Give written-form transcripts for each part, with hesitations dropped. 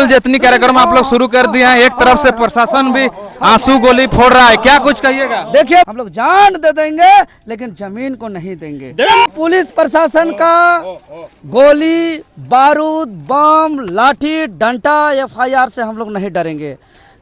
जितनी कार्यक्रम आप लोग शुरू कर दिए हैं, एक तरफ से प्रशासन भी आंसू गोली फोड़ रहा है, क्या कुछ कहिएगा? देखिए, हम लोग जान दे देंगे लेकिन जमीन को नहीं देंगे। पुलिस प्रशासन का गोली, बारूद, बम, लाठी, डंडा, एफआईआर से हम लोग नहीं डरेंगे,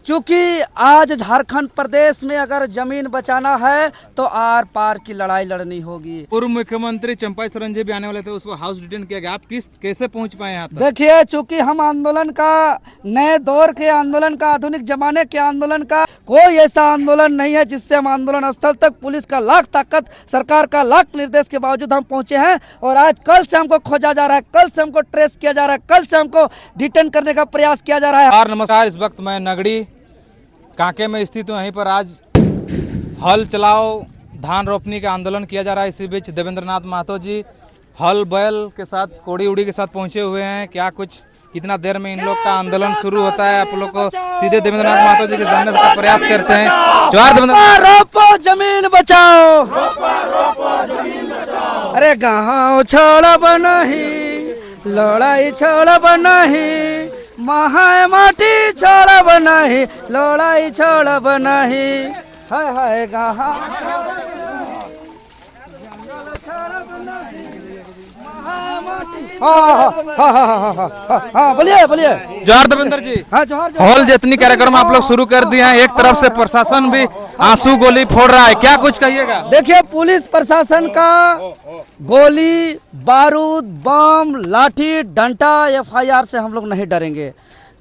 क्योंकि आज झारखंड प्रदेश में अगर जमीन बचाना है तो आर पार की लड़ाई लड़नी होगी। पूर्व मुख्यमंत्री चंपाई सोरेन जी भी आने वाले थे, उसको हाउस डिटेन किया गया, आप कैसे पहुंच पाए यहाँ तक? देखिए, चूंकि हम आंदोलन का, नए दौर के आंदोलन का, आधुनिक जमाने के आंदोलन का कोई ऐसा आंदोलन नहीं है जिससे हम आंदोलन स्थल तक पुलिस का लाख ताकत, सरकार का लाख निर्देश के बावजूद हम पहुंचे हैं। और आज कल से हमको खोजा जा रहा है, कल से हमको ट्रेस किया जा रहा है, कल से हमको डिटेन करने का प्रयास किया जा रहा है। नमस्कार, इस वक्त मैं नगड़ी कांके में स्थित हूँ। यहीं पर आज हल चलाओ धान रोपनी का आंदोलन किया जा रहा है। इसी बीच देवेंद्रनाथ महतो जी हल बैल के साथ, कोड़ी उड़ी के साथ पहुंचे हुए हैं। क्या कुछ कितना देर में इन लोग का आंदोलन शुरू होता है, आप लोग को सीधे देवेंद्रनाथ महतो जी के जानने का प्रयास करते हैं। जोहार देवेंद्रनाथ। रोपो जमीन बचाओ, अरे गाँव छोड़ब नहीं, लड़ाई छोड़ब नहीं, महाय माटी छोड़ब नहीं, लड़ाई छोड़ब नहीं, हाय हाय गाहा हाँ बोलिए बोलिए। जोहार देवेंद्र जी। हाँ जोहार। हॉल जितनी कार्यक्रम आप लोग शुरू कर दिए हैं, एक तरफ से प्रशासन भी आंसू गोली फोड़ रहा है, क्या कुछ कहिएगा? देखिए, पुलिस प्रशासन का गोली, बारूद, बम, लाठी, डंडा, एफआईआर से हम लोग नहीं डरेंगे,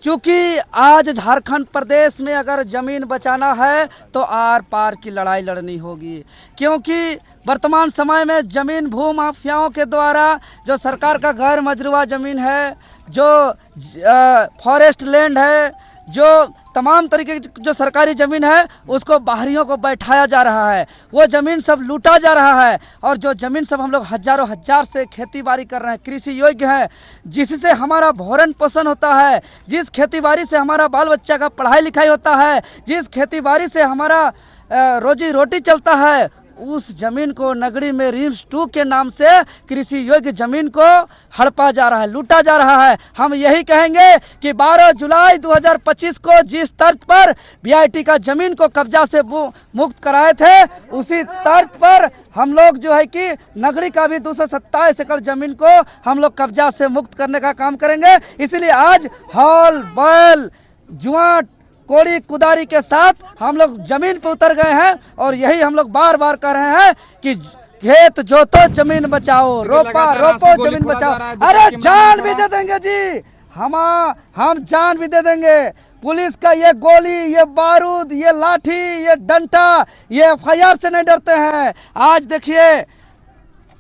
क्योंकि आज झारखंड प्रदेश में अगर जमीन बचाना है तो आर पार की लड़ाई लड़नी होगी। क्योंकि वर्तमान समय में जमीन भू माफियाओं के द्वारा जो सरकार का गैर मजरूआ जमीन है, जो फॉरेस्ट लैंड है, जो तमाम तरीके की जो सरकारी ज़मीन है, उसको बाहरियों को बैठाया जा रहा है, वो ज़मीन सब लूटा जा रहा है। और जो ज़मीन सब हम लोग हजारों हजार से खेती बाड़ी कर रहे हैं, कृषि योग्य है, जिससे हमारा भरण पोषण होता है, जिस खेती बाड़ी से हमारा बाल बच्चा का पढ़ाई लिखाई होता है, जिस खेती बाड़ी से हमारा रोजी रोटी चलता है, उस जमीन को नगरी में रिम्स 2 के नाम से कृषि योग्य जमीन को हड़पा जा रहा है, लूटा जा रहा है। हम यही कहेंगे कि 12 जुलाई 2025 को जिस तर्ज पर बीआईटी का जमीन को कब्जा से मुक्त कराए थे, उसी तर्ज पर हम लोग जो है कि नगरी का भी 227 एकड़ जमीन को हम लोग कब्जा से मुक्त करने का काम करेंगे। इसलिए आज हल बैल, जुआ, कोड़ी कुदारी के साथ हम लोग जमीन पे उतर गए हैं। और यही हम लोग बार बार कह रहे हैं कि खेत जोतो जमीन बचाओ, रोपा रोपो जमीन बचाओ। अरे जान भी दे देंगे जी, हम जान भी दे देंगे। पुलिस का ये गोली, ये बारूद, ये लाठी, ये डंडा, ये एफआईआर से नहीं डरते हैं। आज देखिए,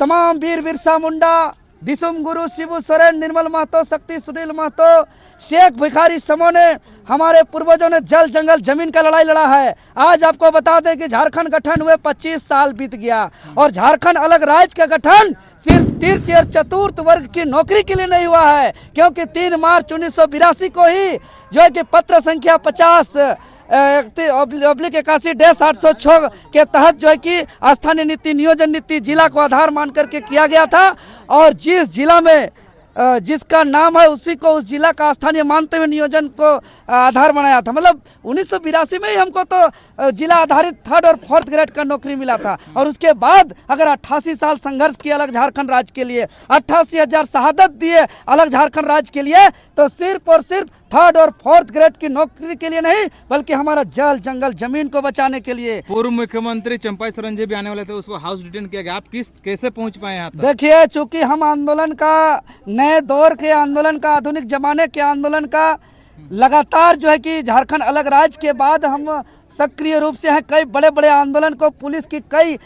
तमाम वीर बिरसा मुंडा, दिसुम गुरु शिबू सोरेन, निर्मल महतो, शक्ति सुनील महतो, शेख भिखारी समो ने, हमारे पूर्वजों ने जल जंगल जमीन का लड़ाई लड़ा है। आज आपको बता दें कि झारखंड गठन हुए 25 साल बीत गया, और झारखंड अलग राज्य का गठन सिर्फ तृतीय और चतुर्थ वर्ग की नौकरी के लिए नहीं हुआ है, क्योंकि 3 मार्च 1982 को ही जो है कि पत्र संख्या 50/81-806 के तहत जो है कि स्थानीय नीति, नियोजन नीति जिला को आधार मान करके किया गया था। और जिस जिला में जिसका नाम है उसी को उस जिला का स्थानीय मानते हुए नियोजन को आधार बनाया था। मतलब 1982 में ही हमको तो जिला आधारित 3rd और 4th ग्रेड का नौकरी मिला था। और उसके बाद अगर 88 साल संघर्ष किया अलग झारखंड राज्य के लिए, 88,000 शहादत दिए अलग झारखंड राज्य के लिए, तो सिर्फ और सिर्फ 3rd और 4th ग्रेड की नौकरी के लिए नहीं, बल्कि हमारा जल जंगल जमीन को बचाने के लिए। पूर्व मुख्यमंत्री चंपाई सोरेन जी भी आने वाले थे, उसको हाउस डिटेन किया गया, आप कैसे पहुंच पाए यहाँ तक? देखिए, चूंकि हम आंदोलन का, नए दौर के आंदोलन का, आधुनिक जमाने के आंदोलन का लगातार जो है कि झारखंड अलग राज्य के बाद हम सक्रिय रूप से हैं। कई बड़े बड़े आंदोलन को पुलिस की कई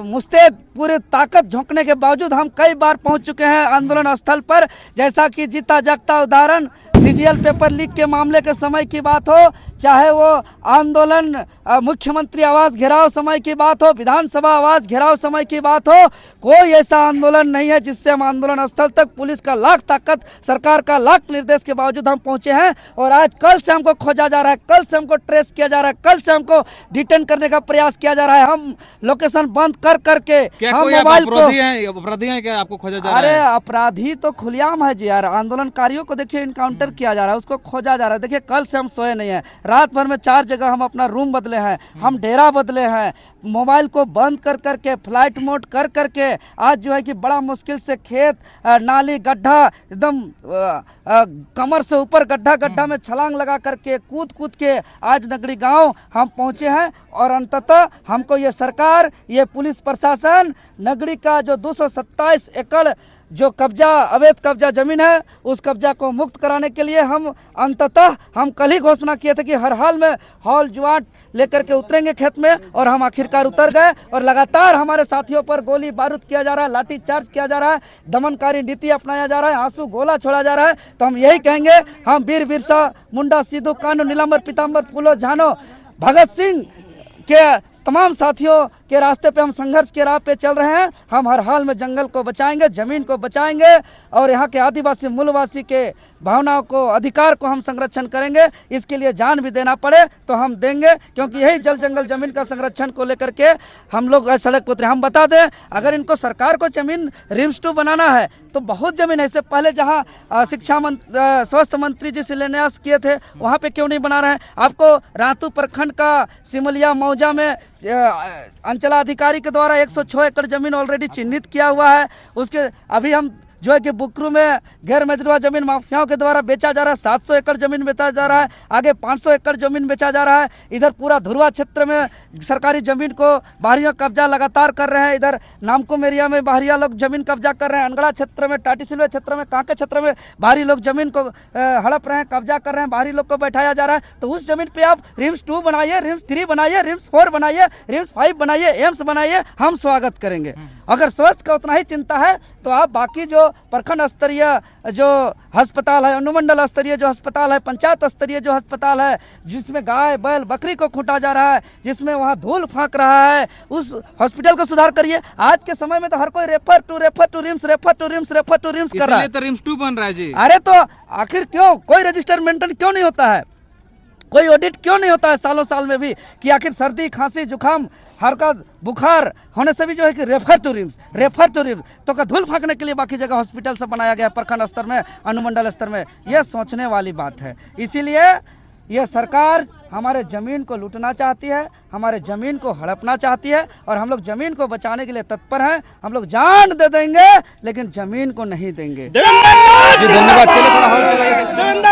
मुस्तैद पूरे ताकत झोंकने के बावजूद हम कई बार पहुंच चुके हैं आंदोलन स्थल पर। जैसा कि जीता जागता उदाहरण सीजीएल पेपर लीक के मामले के समय की बात हो, चाहे वो आंदोलन मुख्यमंत्री आवास घेराव समय की बात हो, विधानसभा आवास घेराव समय की बात हो, कोई ऐसा आंदोलन नहीं है जिससे हम आंदोलन स्थल तक पुलिस का लाख ताकत, सरकार का लाख निर्देश के बावजूद हम पहुंचे हैं। और आज कल से हमको खोजा जा रहा है, कल से हमको ट्रेस किया जा रहा है, कल मोबाइल से हमको डिटेन करने का प्रयास किया जा रहा है। हम लोकेशन बंद कर करके क्या हम कोई आप मोबाइल को अपराधी हैं क्या आपको खोजा जा रहा अरे है? अपराधी तो खुलेआम है जी यार। आंदोलनकारियों को देखिए इनकाउंटर किया जा रहा है, उसको खोजा जा रहा है। देखिए कल से हम सोए नहीं हैं, रात भर में 4 जगह हम अपना रूम बदले हैं, हम डेरा बदले हैं, मोबाइल को बंद कर करके फ्लाइट मोड कर करके आज जो है कि बड़ा मुश्किल से खेत नाली गड्ढा एकदम कमर से ऊपर गड्ढा में छलांग लगा करके कूद कूद के आज नगड़ी गांव हम पहुंचे हैं। और अंततः हमको ये सरकार, ये पुलिस प्रशासन नगड़ी का जो 227 एकड़ जो कब्जा अवैध कब्जा जमीन है उस कब्जा को मुक्त कराने के लिए हम अंततः हम कल ही घोषणा किए थे कि हर हाल में हॉल जुआट लेकर के उतरेंगे खेत में, और हम आखिरकार उतर गए। और लगातार हमारे साथियों पर गोली बारूद किया जा रहा है, लाठी चार्ज किया जा रहा है, दमनकारी नीति अपनाया जा रहा है, आंसू गोला छोड़ा जा रहा है। तो हम यही कहेंगे, हम वीर बिरसा मुंडा सिद्धू कान्हू नीलांबर पीताम्बर फूलो झानो भगत सिंह के तमाम साथियों के रास्ते पे हम संघर्ष के राह पे चल रहे हैं। हम हर हाल में जंगल को बचाएंगे, जमीन को बचाएंगे और यहाँ के आदिवासी मूलवासी के भावनाओं को, अधिकार को हम संरक्षण करेंगे। इसके लिए जान भी देना पड़े तो हम देंगे, क्योंकि यही जल जंगल जमीन का संरक्षण को लेकर के हम लोग सड़क पर उतरे। हम बता दें, अगर इनको सरकार को जमीन रिम्स 2 बनाना है तो बहुत जमीन है। इससे पहले जहाँ स्वास्थ्य मंत्री जी शिलान्यास किए थे वहाँ पे क्यों नहीं बना रहे हैं? आपको रातू प्रखंड का सिमलिया मौजा में अंचलाधिकारी के द्वारा 106 एकड़ जमीन ऑलरेडी चिन्हित किया हुआ है। उसके अभी हम जो है कि बुकरू में गैर मजरूआ जमीन माफियाओं के द्वारा बेचा जा रहा है, 700 एकड़ जमीन बेचा जा रहा है, आगे 500 एकड़ जमीन बेचा जा रहा है। इधर पूरा धुरवा क्षेत्र में सरकारी जमीन को बाहरिया कब्जा लगातार कर रहे हैं। इधर नामकुम एरिया में बाहरिया लोग जमीन कब्जा कर रहे हैं, अनगढ़ा क्षेत्र में, टाटीसिलवे क्षेत्र में, कांके क्षेत्र में बाहरी लोग जमीन को हड़प रहे हैं, कब्जा कर रहे हैं, बाहरी लोग को बैठाया जा रहा है। तो उस जमीन पर आप रिम्स 2 बनाइए, रिम्स 3 बनाइए, रिम्स 4 बनाइए, रिम्स 5 बनाइए, एम्स बनाइए, हम स्वागत करेंगे। अगर स्वास्थ्य का उतना ही चिंता है तो आप बाकी जो प्रखंड स्तरीय जो अस्पताल है, अनुमंडल स्तरीय जो अस्पताल है, पंचायत स्तरीय जो अस्पताल है, जिसमें गाय बैल बकरी को खूंटा जा रहा है, जिसमें वहाँ धूल फाँक रहा है, उस हॉस्पिटल को सुधार करिए। आज के समय में तो हर कोई रेफर टू रिम्स कर रहा है, तो रिम्स 2 बन रहा है जी। अरे तो आखिर क्यों कोई रजिस्टर मेंटेन क्यों नहीं होता है, कोई ऑडिट क्यों नहीं होता है सालों साल में भी, कि आखिर सर्दी खांसी जुकाम हरकत बुखार होने से भी जो है कि रेफर टू रिम्स तो का धूल फाँकने के लिए बाकी जगह हॉस्पिटल से बनाया गया, प्रखंड स्तर में, अनुमंडल स्तर में। यह सोचने वाली बात है। इसीलिए यह सरकार हमारे ज़मीन को लूटना चाहती है, हमारे ज़मीन को हड़पना चाहती है, और हम लोग ज़मीन को बचाने के लिए तत्पर हैं। हम लोग जान दे देंगे लेकिन ज़मीन को नहीं देंगे। धन्यवाद। चलिए थोड़ा हॉल चलाइए।